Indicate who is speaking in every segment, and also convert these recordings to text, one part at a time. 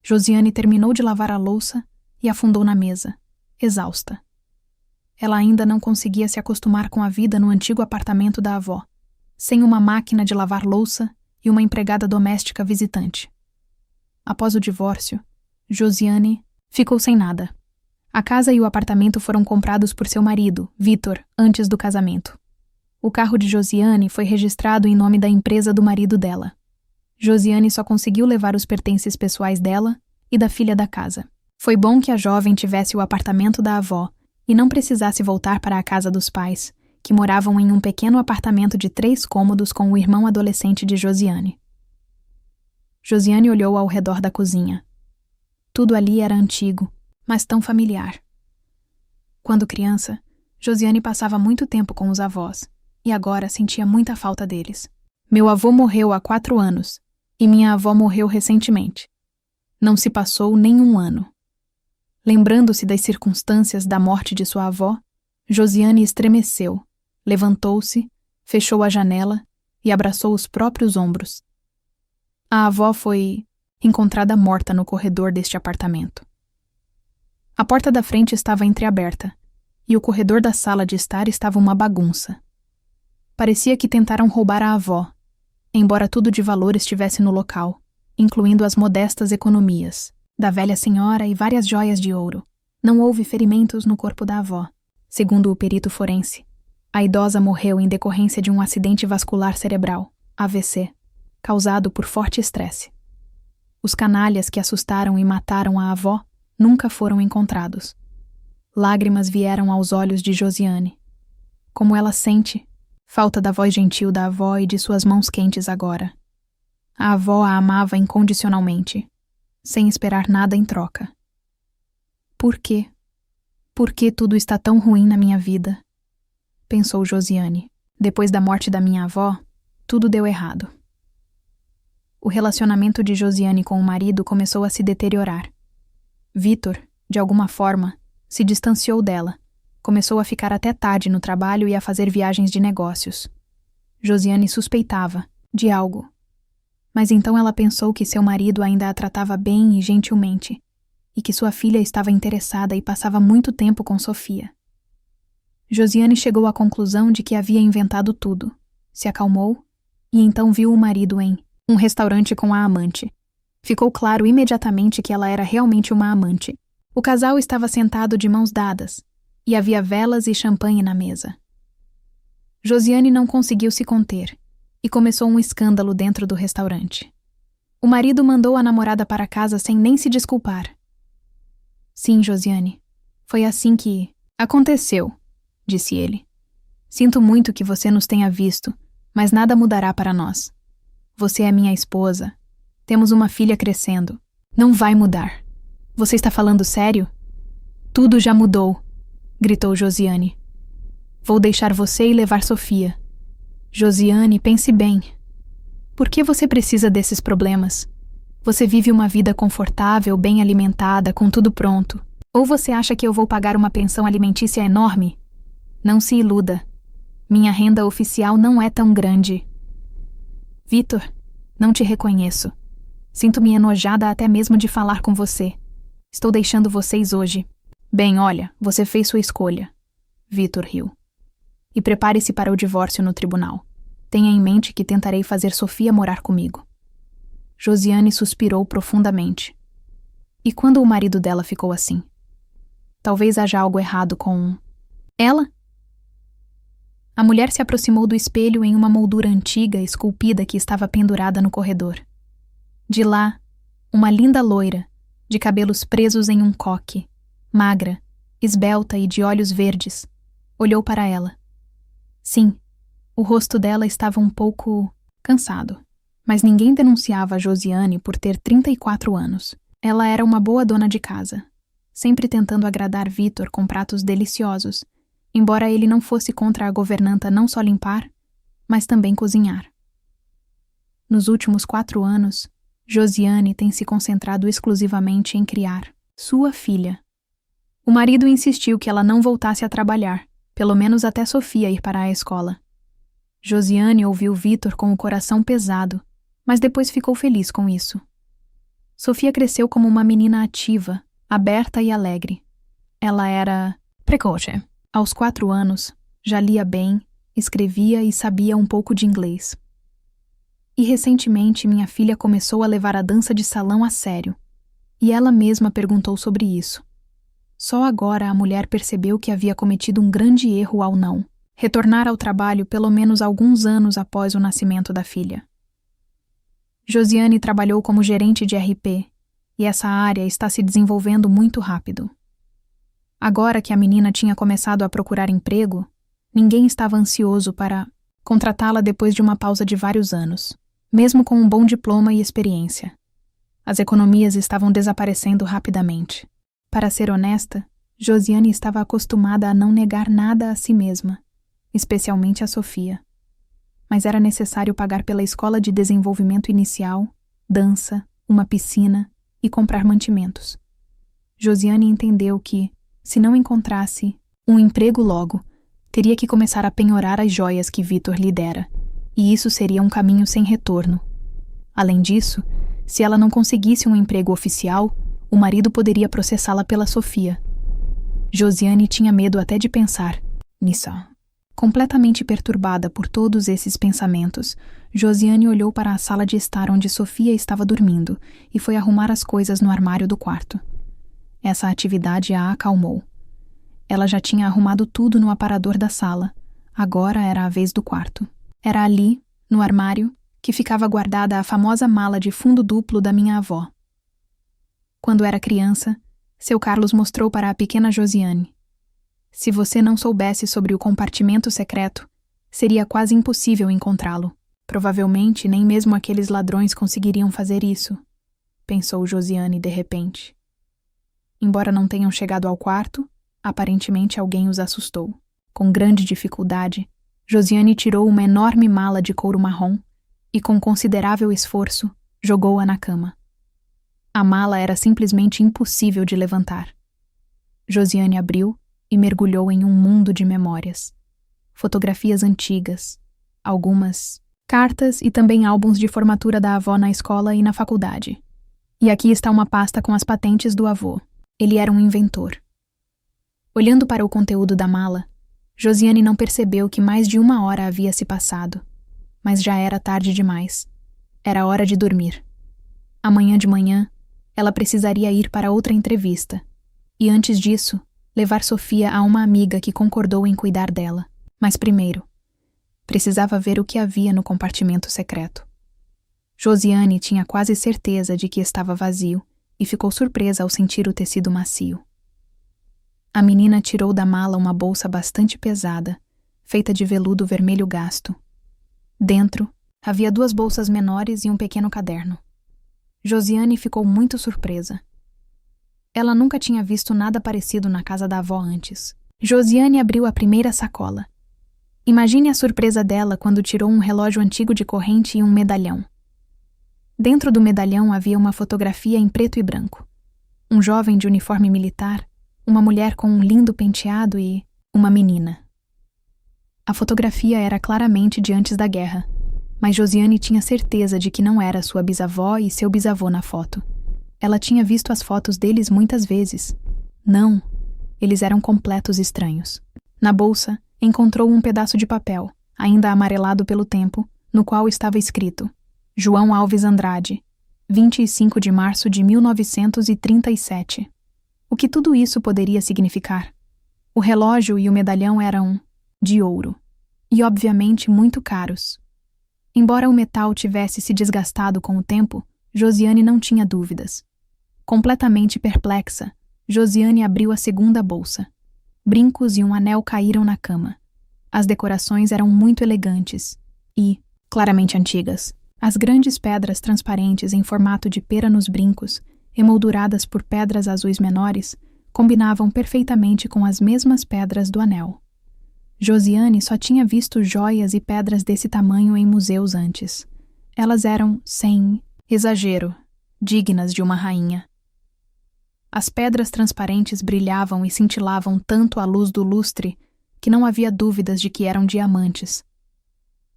Speaker 1: Josiane terminou de lavar a louça e afundou na mesa, exausta. Ela ainda não conseguia se acostumar com a vida no antigo apartamento da avó, sem uma máquina de lavar louça e uma empregada doméstica visitante. Após o divórcio, Josiane ficou sem nada. A casa e o apartamento foram comprados por seu marido, Vitor, antes do casamento. O carro de Josiane foi registrado em nome da empresa do marido dela. Josiane só conseguiu levar os pertences pessoais dela e da filha da casa. Foi bom que a jovem tivesse o apartamento da avó e não precisasse voltar para a casa dos pais, que moravam em um pequeno apartamento de 3 cômodos com o irmão adolescente de Josiane. Josiane olhou ao redor da cozinha. Tudo ali era antigo, mas tão familiar. Quando criança, Josiane passava muito tempo com os avós, e agora sentia muita falta deles. Meu avô morreu há 4 anos, e minha avó morreu recentemente. Não se passou nem 1 ano. Lembrando-se das circunstâncias da morte de sua avó, Josiane estremeceu, levantou-se, fechou a janela e abraçou os próprios ombros. A avó foi encontrada morta no corredor deste apartamento. A porta da frente estava entreaberta, e o corredor da sala de estar estava uma bagunça. Parecia que tentaram roubar a avó, embora tudo de valor estivesse no local, incluindo as modestas economias da velha senhora e várias joias de ouro. Não houve ferimentos no corpo da avó. Segundo o perito forense, a idosa morreu em decorrência de um acidente vascular cerebral, AVC, causado por forte estresse. Os canalhas que assustaram e mataram a avó nunca foram encontrados. Lágrimas vieram aos olhos de Josiane. Como ela sente falta da voz gentil da avó e de suas mãos quentes agora. A avó a amava incondicionalmente, sem esperar nada em troca. Por quê? Por que tudo está tão ruim na minha vida? Pensou Josiane. Depois da morte da minha avó, tudo deu errado. O relacionamento de Josiane com o marido começou a se deteriorar. Vitor, de alguma forma, se distanciou dela. Começou a ficar até tarde no trabalho e a fazer viagens de negócios. Josiane suspeitava de algo. Mas então ela pensou que seu marido ainda a tratava bem e gentilmente, e que sua filha estava interessada e passava muito tempo com Sofia. Josiane chegou à conclusão de que havia inventado tudo, se acalmou e então viu o marido em um restaurante com a amante. Ficou claro imediatamente que ela era realmente uma amante. O casal estava sentado de mãos dadas, e havia velas e champanhe na mesa. Josiane não conseguiu se conter, e começou um escândalo dentro do restaurante. O marido mandou a namorada para casa sem nem se desculpar. Sim, Josiane, foi assim que aconteceu, disse ele. Sinto muito que você nos tenha visto, mas nada mudará para nós. Você é minha esposa. Temos uma filha crescendo. Não vai mudar. Você está falando sério? Tudo já mudou, gritou Josiane. Vou deixar você e levar Sofia. Josiane, pense bem. Por que você precisa desses problemas? Você vive uma vida confortável, bem alimentada, com tudo pronto. Ou você acha que eu vou pagar uma pensão alimentícia enorme? Não se iluda. Minha renda oficial não é tão grande. Vitor, não te reconheço. Sinto-me enojada até mesmo de falar com você. Estou deixando vocês hoje. Bem, olha, você fez sua escolha. Vitor riu. E prepare-se para o divórcio no tribunal. Tenha em mente que tentarei fazer Sofia morar comigo. Josiane suspirou profundamente. E quando o marido dela ficou assim? Talvez haja algo errado com ela? A mulher se aproximou do espelho em uma moldura antiga esculpida que estava pendurada no corredor. De lá, uma linda loira, de cabelos presos em um coque, magra, esbelta e de olhos verdes, olhou para ela. Sim, o rosto dela estava um pouco cansado, mas ninguém denunciava a Josiane por ter 34 anos. Ela era uma boa dona de casa, sempre tentando agradar Vitor com pratos deliciosos, embora ele não fosse contra a governanta não só limpar, mas também cozinhar. Nos últimos 4 anos, Josiane tem se concentrado exclusivamente em criar sua filha. O marido insistiu que ela não voltasse a trabalhar, pelo menos até Sofia ir para a escola. Josiane ouviu Vitor com o coração pesado, mas depois ficou feliz com isso. Sofia cresceu como uma menina ativa, aberta e alegre. Ela era precoce. Aos 4 anos, já lia bem, escrevia e sabia um pouco de inglês. E recentemente minha filha começou a levar a dança de salão a sério, e ela mesma perguntou sobre isso. Só agora a mulher percebeu que havia cometido um grande erro ao não retornar ao trabalho pelo menos alguns anos após o nascimento da filha. Josiane trabalhou como gerente de RP, e essa área está se desenvolvendo muito rápido. Agora que a menina tinha começado a procurar emprego, ninguém estava ansioso para contratá-la depois de uma pausa de vários anos, mesmo com um bom diploma e experiência. As economias estavam desaparecendo rapidamente. Para ser honesta, Josiane estava acostumada a não negar nada a si mesma, especialmente a Sofia. Mas era necessário pagar pela escola de desenvolvimento inicial, dança, uma piscina e comprar mantimentos. Josiane entendeu que, se não encontrasse um emprego logo, teria que começar a penhorar as joias que Vitor lhe dera, e isso seria um caminho sem retorno. Além disso, se ela não conseguisse um emprego oficial, o marido poderia processá-la pela Sofia. Josiane tinha medo até de pensar nisso. Completamente perturbada por todos esses pensamentos, Josiane olhou para a sala de estar onde Sofia estava dormindo e foi arrumar as coisas no armário do quarto. Essa atividade a acalmou. Ela já tinha arrumado tudo no aparador da sala. Agora era a vez do quarto. Era ali, no armário, que ficava guardada a famosa mala de fundo duplo da minha avó. Quando era criança, seu Carlos mostrou para a pequena Josiane. Se você não soubesse sobre o compartimento secreto, seria quase impossível encontrá-lo. Provavelmente nem mesmo aqueles ladrões conseguiriam fazer isso, pensou Josiane de repente. Embora não tenham chegado ao quarto, aparentemente alguém os assustou. Com grande dificuldade, Josiane tirou uma enorme mala de couro marrom e, com considerável esforço, jogou-a na cama. A mala era simplesmente impossível de levantar. Josiane abriu e mergulhou em um mundo de memórias. Fotografias antigas, algumas cartas e também álbuns de formatura da avó na escola e na faculdade. E aqui está uma pasta com as patentes do avô. Ele era um inventor. Olhando para o conteúdo da mala, Josiane não percebeu que mais de 1 hora havia se passado. Mas já era tarde demais. Era hora de dormir. Amanhã de manhã, ela precisaria ir para outra entrevista. E antes disso, levar Sofia a uma amiga que concordou em cuidar dela. Mas primeiro, precisava ver o que havia no compartimento secreto. Josiane tinha quase certeza de que estava vazio e ficou surpresa ao sentir o tecido macio. A menina tirou da mala uma bolsa bastante pesada, feita de veludo vermelho gasto. Dentro, havia 2 bolsas menores e um pequeno caderno. Josiane ficou muito surpresa. Ela nunca tinha visto nada parecido na casa da avó antes. Josiane abriu a primeira sacola. Imagine a surpresa dela quando tirou um relógio antigo de corrente e um medalhão. Dentro do medalhão havia uma fotografia em preto e branco. Um jovem de uniforme militar, uma mulher com um lindo penteado e uma menina. A fotografia era claramente de antes da guerra, mas Josiane tinha certeza de que não era sua bisavó e seu bisavô na foto. Ela tinha visto as fotos deles muitas vezes. Não, eles eram completos estranhos. Na bolsa, encontrou um pedaço de papel, ainda amarelado pelo tempo, no qual estava escrito: João Alves Andrade, 25 de março de 1937. O que tudo isso poderia significar? O relógio e o medalhão eram de ouro, e obviamente muito caros. Embora o metal tivesse se desgastado com o tempo, Josiane não tinha dúvidas. Completamente perplexa, Josiane abriu a segunda bolsa. Brincos e um anel caíram na cama. As decorações eram muito elegantes e, claramente antigas. As grandes pedras transparentes em formato de pera nos brincos, emolduradas por pedras azuis menores, combinavam perfeitamente com as mesmas pedras do anel. Josiane só tinha visto joias e pedras desse tamanho em museus antes. Elas eram, sem exagero, dignas de uma rainha. As pedras transparentes brilhavam e cintilavam tanto à luz do lustre que não havia dúvidas de que eram diamantes.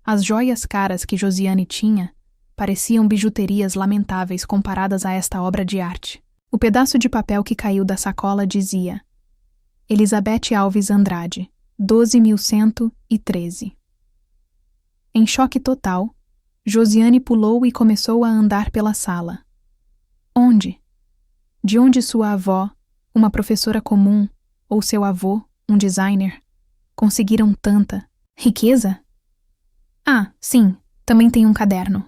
Speaker 1: As joias caras que Josiane tinha, pareciam bijuterias lamentáveis comparadas a esta obra de arte. O pedaço de papel que caiu da sacola dizia: Elizabeth Alves Andrade, 12.113. Em choque total, Josiane pulou e começou a andar pela sala. Onde? De onde sua avó, uma professora comum, ou seu avô, um designer, conseguiram tanta riqueza? Ah, sim, também tem um caderno.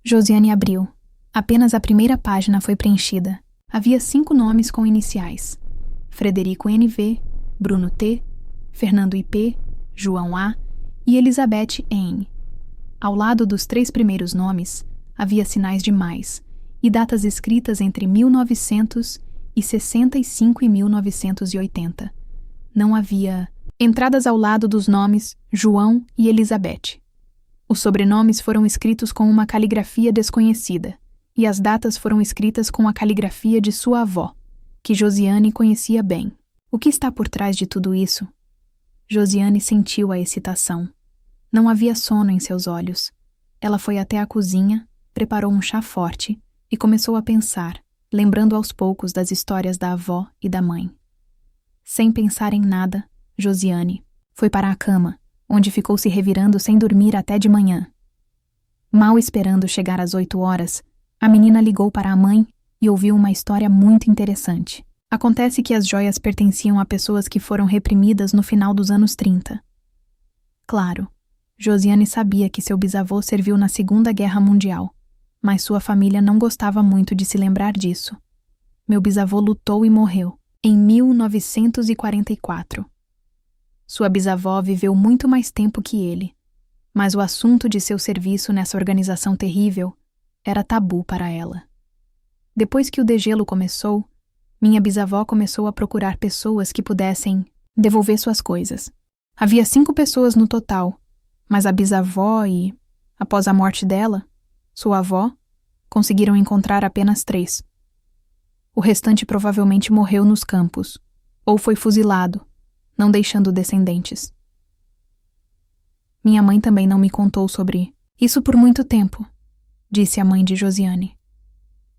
Speaker 1: Josiane abriu. Apenas a primeira página foi preenchida. Havia 5 nomes com iniciais: Frederico NV, Bruno T, Fernando IP, João A e Elizabeth N. Ao lado dos 3 primeiros nomes, havia sinais de mais e datas escritas entre 1965 e 1980. Não havia entradas ao lado dos nomes João e Elizabeth. Os sobrenomes foram escritos com uma caligrafia desconhecida e as datas foram escritas com a caligrafia de sua avó, que Josiane conhecia bem. O que está por trás de tudo isso? Josiane sentiu a excitação. Não havia sono em seus olhos. Ela foi até a cozinha, preparou um chá forte e começou a pensar, lembrando aos poucos das histórias da avó e da mãe. Sem pensar em nada, Josiane foi para a cama, onde ficou se revirando sem dormir até de manhã. Mal esperando chegar às 8 horas, a menina ligou para a mãe e ouviu uma história muito interessante. Acontece que as joias pertenciam a pessoas que foram reprimidas no final dos anos 30. Claro, Josiane sabia que seu bisavô serviu na Segunda Guerra Mundial, mas sua família não gostava muito de se lembrar disso. Meu bisavô lutou e morreu em 1944. Sua bisavó viveu muito mais tempo que ele, mas o assunto de seu serviço nessa organização terrível era tabu para ela. Depois que o degelo começou, minha bisavó começou a procurar pessoas que pudessem devolver suas coisas. Havia 5 pessoas no total, mas a bisavó e, após a morte dela, sua avó, conseguiram encontrar apenas 3. O restante provavelmente morreu nos campos, ou foi fuzilado, não deixando descendentes. Minha mãe também não me contou sobre isso por muito tempo, disse a mãe de Josiane.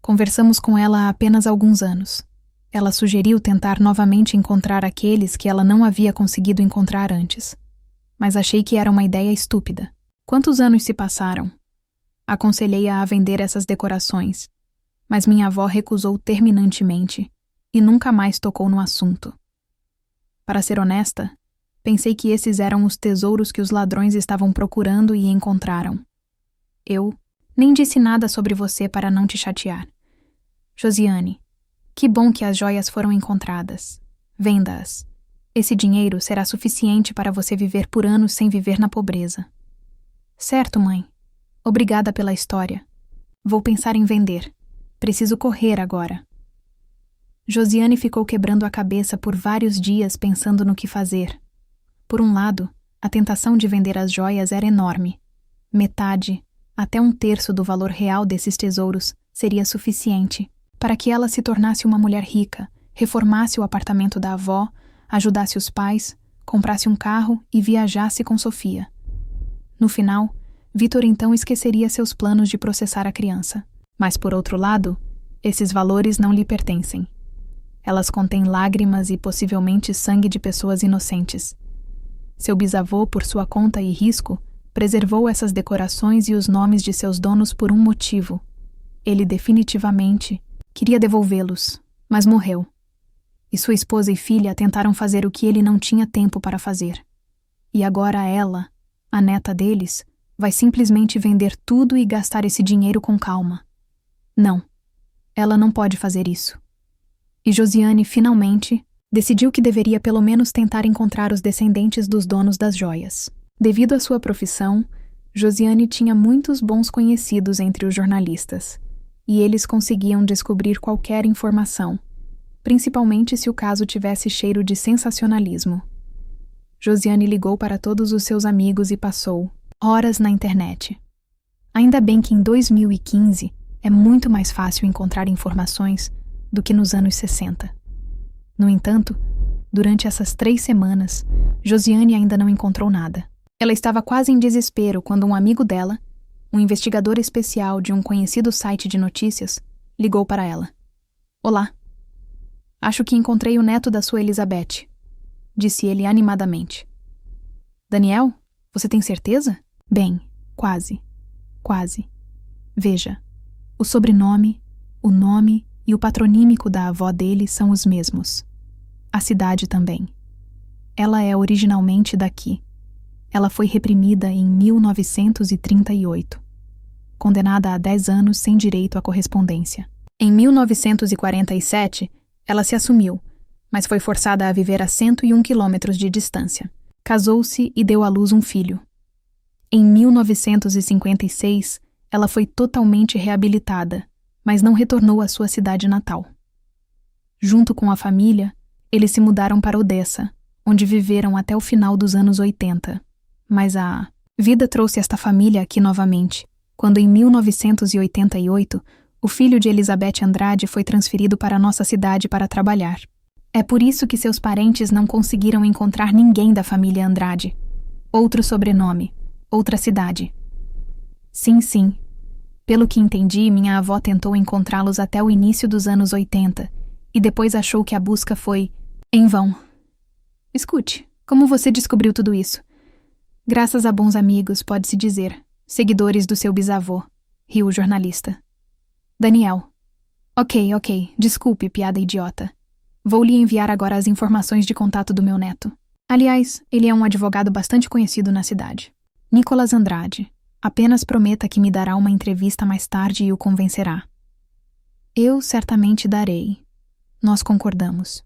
Speaker 1: Conversamos com ela há apenas alguns anos. Ela sugeriu tentar novamente encontrar aqueles que ela não havia conseguido encontrar antes. Mas achei que era uma ideia estúpida. Quantos anos se passaram? Aconselhei-a a vender essas decorações, mas minha avó recusou terminantemente e nunca mais tocou no assunto. Para ser honesta, pensei que esses eram os tesouros que os ladrões estavam procurando e encontraram. Eu nem disse nada sobre você para não te chatear. Josiane, que bom que as joias foram encontradas. Venda-as. Esse dinheiro será suficiente para você viver por anos sem viver na pobreza. Certo, mãe. Obrigada pela história. Vou pensar em vender. Preciso correr agora. Josiane ficou quebrando a cabeça por vários dias pensando no que fazer. Por um lado, a tentação de vender as joias era enorme. Metade, até 1/3 do valor real desses tesouros seria suficiente para que ela se tornasse uma mulher rica, reformasse o apartamento da avó, ajudasse os pais, comprasse um carro e viajasse com Sofia. No final, Vitor então esqueceria seus planos de processar a criança. Mas, por outro lado, esses valores não lhe pertencem. Elas contêm lágrimas e possivelmente sangue de pessoas inocentes. Seu bisavô, por sua conta e risco, preservou essas decorações e os nomes de seus donos por um motivo. Ele definitivamente queria devolvê-los, mas morreu. E sua esposa e filha tentaram fazer o que ele não tinha tempo para fazer. E agora ela, a neta deles, vai simplesmente vender tudo e gastar esse dinheiro com calma. Não, ela não pode fazer isso. E Josiane, finalmente, decidiu que deveria pelo menos tentar encontrar os descendentes dos donos das joias. Devido à sua profissão, Josiane tinha muitos bons conhecidos entre os jornalistas, e eles conseguiam descobrir qualquer informação, principalmente se o caso tivesse cheiro de sensacionalismo. Josiane ligou para todos os seus amigos e passou horas na internet. Ainda bem que em 2015 é muito mais fácil encontrar informações do que nos anos 60. No entanto, durante essas 3 semanas, Josiane ainda não encontrou nada. Ela estava quase em desespero quando um amigo dela, um investigador especial de um conhecido site de notícias, ligou para ela. Olá. Acho que encontrei o neto da sua Elizabeth, disse ele animadamente. Daniel, você tem certeza? Bem, quase. Quase. Veja, o sobrenome, o nome e o patronímico da avó dele são os mesmos. A cidade também. Ela é originalmente daqui. Ela foi reprimida em 1938, condenada a 10 anos sem direito à correspondência. Em 1947, ela se assumiu, mas foi forçada a viver a 101 quilômetros de distância. Casou-se e deu à luz um filho. Em 1956, ela foi totalmente reabilitada, mas não retornou à sua cidade natal. Junto com a família, eles se mudaram para Odessa, onde viveram até o final dos anos 80. Mas a vida trouxe esta família aqui novamente, quando em 1988, o filho de Elizabeth Andrade foi transferido para a nossa cidade para trabalhar. É por isso que seus parentes não conseguiram encontrar ninguém da família Andrade. Outro sobrenome, outra cidade. Sim. Pelo que entendi, minha avó tentou encontrá-los até o início dos anos 80 e depois achou que a busca foi em vão. Escute, como você descobriu tudo isso? Graças a bons amigos, pode-se dizer, seguidores do seu bisavô, riu o jornalista. Daniel. Ok, desculpe, piada idiota. Vou lhe enviar agora as informações de contato do meu neto. Aliás, ele é um advogado bastante conhecido na cidade. Nicolas Andrade. Apenas prometa que me dará uma entrevista mais tarde e o convencerá. Eu certamente darei. Nós concordamos.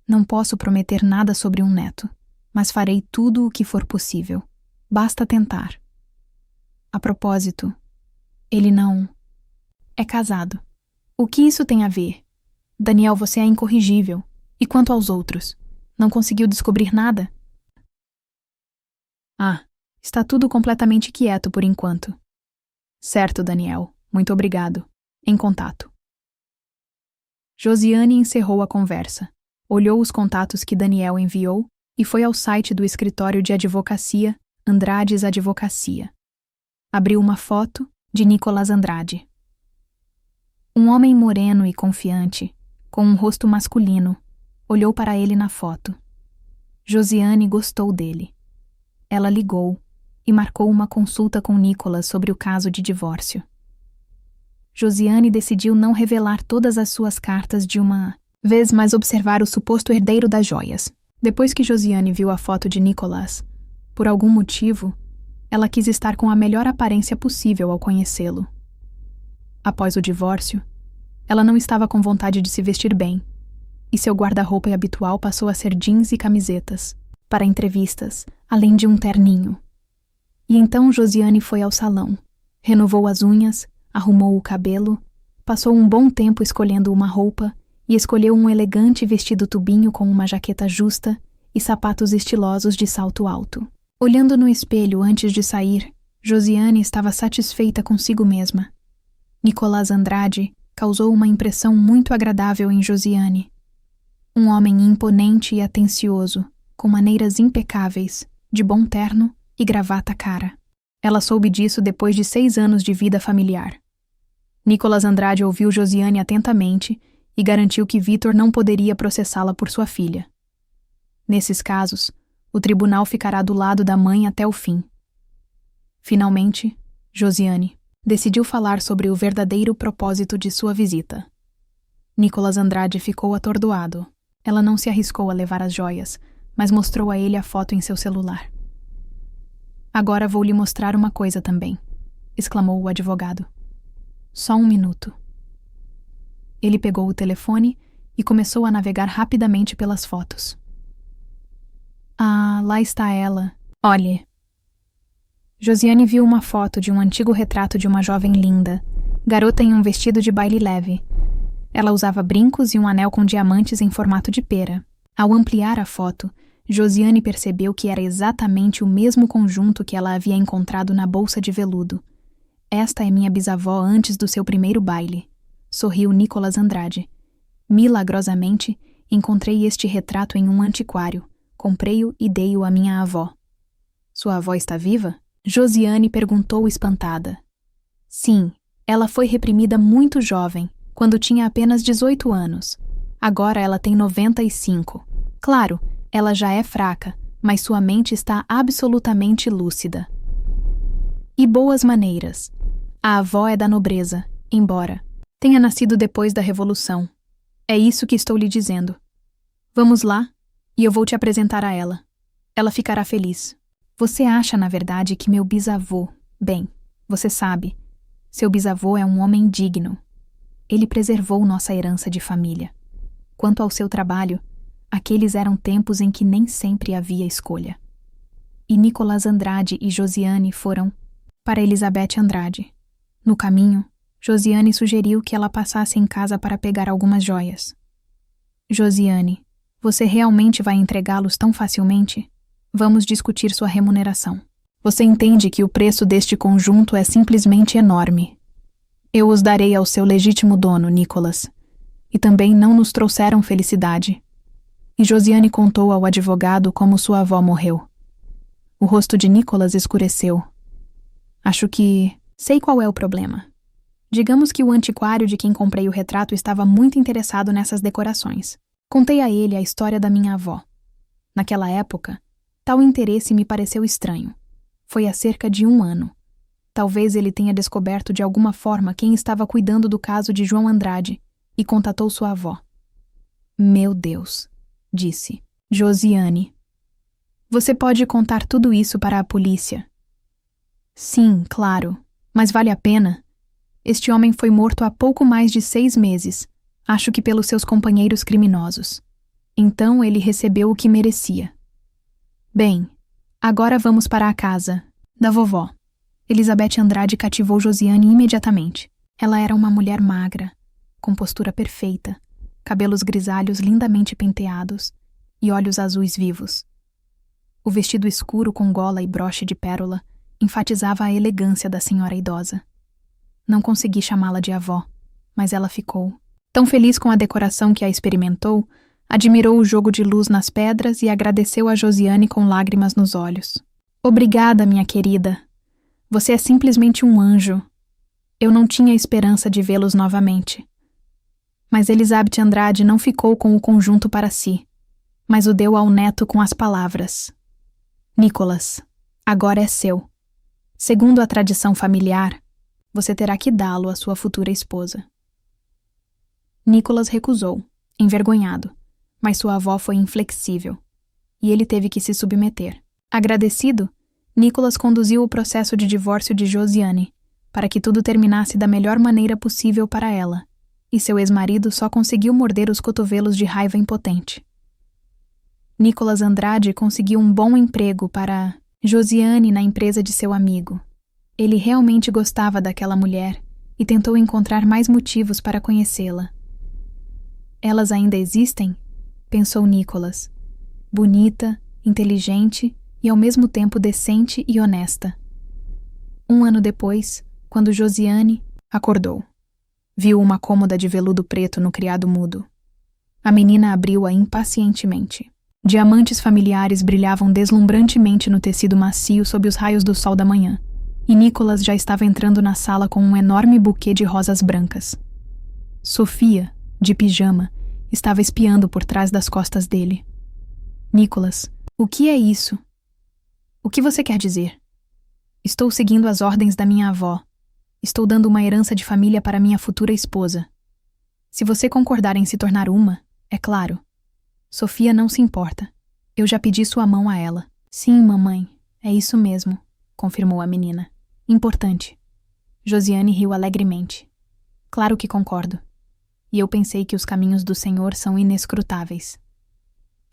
Speaker 1: Não posso prometer nada sobre um neto, mas farei tudo o que for possível. Basta tentar. A propósito, ele não é casado. O que isso tem a ver? Daniel, você é incorrigível. E quanto aos outros? Não conseguiu descobrir nada? Está tudo completamente quieto por enquanto. Certo, Daniel. Muito obrigado. Em contato. Josiane encerrou a conversa, olhou os contatos que Daniel enviou e foi ao site do escritório de advocacia Andrades Advocacia. Abriu uma foto de Nicolas Andrade. Um homem moreno e confiante, com um rosto masculino, olhou para ele na foto. Josiane gostou dele. Ela ligou e marcou uma consulta com Nicolas sobre o caso de divórcio. Josiane decidiu não revelar todas as suas cartas de uma vez, mas observar o suposto herdeiro das joias. Depois que Josiane viu a foto de Nicolas, por algum motivo, ela quis estar com a melhor aparência possível ao conhecê-lo. Após o divórcio, ela não estava com vontade de se vestir bem, e seu guarda-roupa habitual passou a ser jeans e camisetas, para entrevistas, além de um terninho. E então Josiane foi ao salão, renovou as unhas, arrumou o cabelo, passou um bom tempo escolhendo uma roupa e escolheu um elegante vestido tubinho com uma jaqueta justa e sapatos estilosos de salto alto. Olhando no espelho antes de sair, Josiane estava satisfeita consigo mesma. Nicolas Andrade causou uma impressão muito agradável em Josiane. Um homem imponente e atencioso, com maneiras impecáveis, de bom terno e gravata cara. Ela soube disso depois de 6 anos de vida familiar. Nicolas Andrade ouviu Josiane atentamente e garantiu que Vitor não poderia processá-la por sua filha. Nesses casos, o tribunal ficará do lado da mãe até o fim. Finalmente, Josiane decidiu falar sobre o verdadeiro propósito de sua visita. Nicolas Andrade ficou atordoado. Ela não se arriscou a levar as joias, mas mostrou a ele a foto em seu celular. Agora vou lhe mostrar uma coisa também, exclamou o advogado. Só um minuto. Ele pegou o telefone e começou a navegar rapidamente pelas fotos. Lá está ela. Olhe. Josiane viu uma foto de um antigo retrato de uma jovem linda, garota em um vestido de baile leve. Ela usava brincos e um anel com diamantes em formato de pera. Ao ampliar a foto, Josiane percebeu que era exatamente o mesmo conjunto que ela havia encontrado na bolsa de veludo. Esta é minha bisavó antes do seu primeiro baile, sorriu Nicolas Andrade. Milagrosamente, encontrei este retrato em um antiquário. Comprei-o e dei-o à minha avó. Sua avó está viva? Josiane perguntou espantada. Sim, ela foi reprimida muito jovem, quando tinha apenas 18 anos. Agora ela tem 95. Claro, ela já é fraca, mas sua mente está absolutamente lúcida. E boas maneiras. A avó é da nobreza, embora tenha nascido depois da Revolução. É isso que estou lhe dizendo. Vamos lá, e eu vou te apresentar a ela. Ela ficará feliz. Você acha, na verdade, que meu bisavô... Bem, você sabe, seu bisavô é um homem digno. Ele preservou nossa herança de família. Quanto ao seu trabalho, aqueles eram tempos em que nem sempre havia escolha. E Nicolas Andrade e Josiane foram para Elizabeth Andrade. No caminho, Josiane sugeriu que ela passasse em casa para pegar algumas joias. Josiane, você realmente vai entregá-los tão facilmente? Vamos discutir sua remuneração. Você entende que o preço deste conjunto é simplesmente enorme. Eu os darei ao seu legítimo dono, Nicolas. E também não nos trouxeram felicidade. E Josiane contou ao advogado como sua avó morreu. O rosto de Nicolas escureceu. Acho que sei qual é o problema. Digamos que o antiquário de quem comprei o retrato estava muito interessado nessas decorações. Contei a ele a história da minha avó. Naquela época, tal interesse me pareceu estranho. Foi há cerca de 1 ano. Talvez ele tenha descoberto de alguma forma quem estava cuidando do caso de João Andrade e contatou sua avó. Meu Deus, disse Josiane. Você pode contar tudo isso para a polícia? Sim, claro, mas vale a pena? Este homem foi morto há pouco mais de 6 meses, acho que pelos seus companheiros criminosos. Então ele recebeu o que merecia. Bem, agora vamos para a casa da vovó. Elizabeth Andrade cativou Josiane imediatamente. Ela era uma mulher magra, com postura perfeita, cabelos grisalhos lindamente penteados e olhos azuis vivos. O vestido escuro com gola e broche de pérola enfatizava a elegância da senhora idosa. Não consegui chamá-la de avó, mas ela ficou. Tão feliz com a decoração que a experimentou, admirou o jogo de luz nas pedras e agradeceu a Josiane com lágrimas nos olhos. Obrigada, minha querida. Você é simplesmente um anjo. Eu não tinha esperança de vê-los novamente. Mas Elizabeth Andrade não ficou com o conjunto para si, mas o deu ao neto com as palavras: Nicolas, agora é seu. Segundo a tradição familiar, você terá que dá-lo à sua futura esposa. Nicolas recusou, envergonhado, mas sua avó foi inflexível, e ele teve que se submeter. Agradecido, Nicolas conduziu o processo de divórcio de Josiane, para que tudo terminasse da melhor maneira possível para ela, e seu ex-marido só conseguiu morder os cotovelos de raiva impotente. Nicolas Andrade conseguiu um bom emprego para Josiane na empresa de seu amigo. Ele realmente gostava daquela mulher e tentou encontrar mais motivos para conhecê-la. Elas ainda existem? Pensou Nicolas. Bonita, inteligente e ao mesmo tempo decente e honesta. 1 ano depois, quando Josiane acordou, viu uma cômoda de veludo preto no criado mudo. A menina abriu-a impacientemente. Diamantes familiares brilhavam deslumbrantemente no tecido macio sob os raios do sol da manhã, e Nicolas já estava entrando na sala com um enorme buquê de rosas brancas. Sofia, de pijama, estava espiando por trás das costas dele. Nicolas, o que é isso? O que você quer dizer? Estou seguindo as ordens da minha avó. Estou dando uma herança de família para minha futura esposa. Se você concordar em se tornar uma, é claro. Sofia não se importa. Eu já pedi sua mão a ela. Sim, mamãe, é isso mesmo, confirmou a menina. Importante. Josiane riu alegremente. Claro que concordo. E eu pensei que os caminhos do Senhor são inescrutáveis.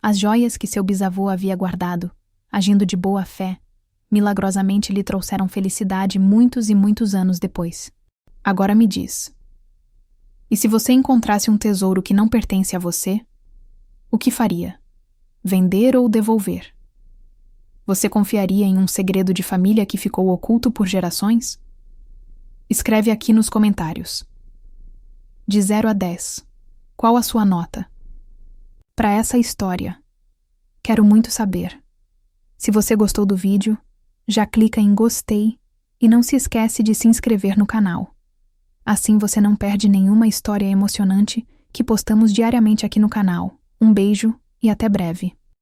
Speaker 1: As joias que seu bisavô havia guardado, agindo de boa fé, milagrosamente lhe trouxeram felicidade muitos e muitos anos depois. Agora me diz. E se você encontrasse um tesouro que não pertence a você, o que faria? Vender ou devolver? Você confiaria em um segredo de família que ficou oculto por gerações? Escreve aqui nos comentários. De 0 a 10, qual a sua nota? Para essa história, quero muito saber. Se você gostou do vídeo, já clica em gostei E não se esquece de se inscrever no canal. Assim você não perde nenhuma história emocionante que postamos diariamente aqui no canal. Um beijo e até breve.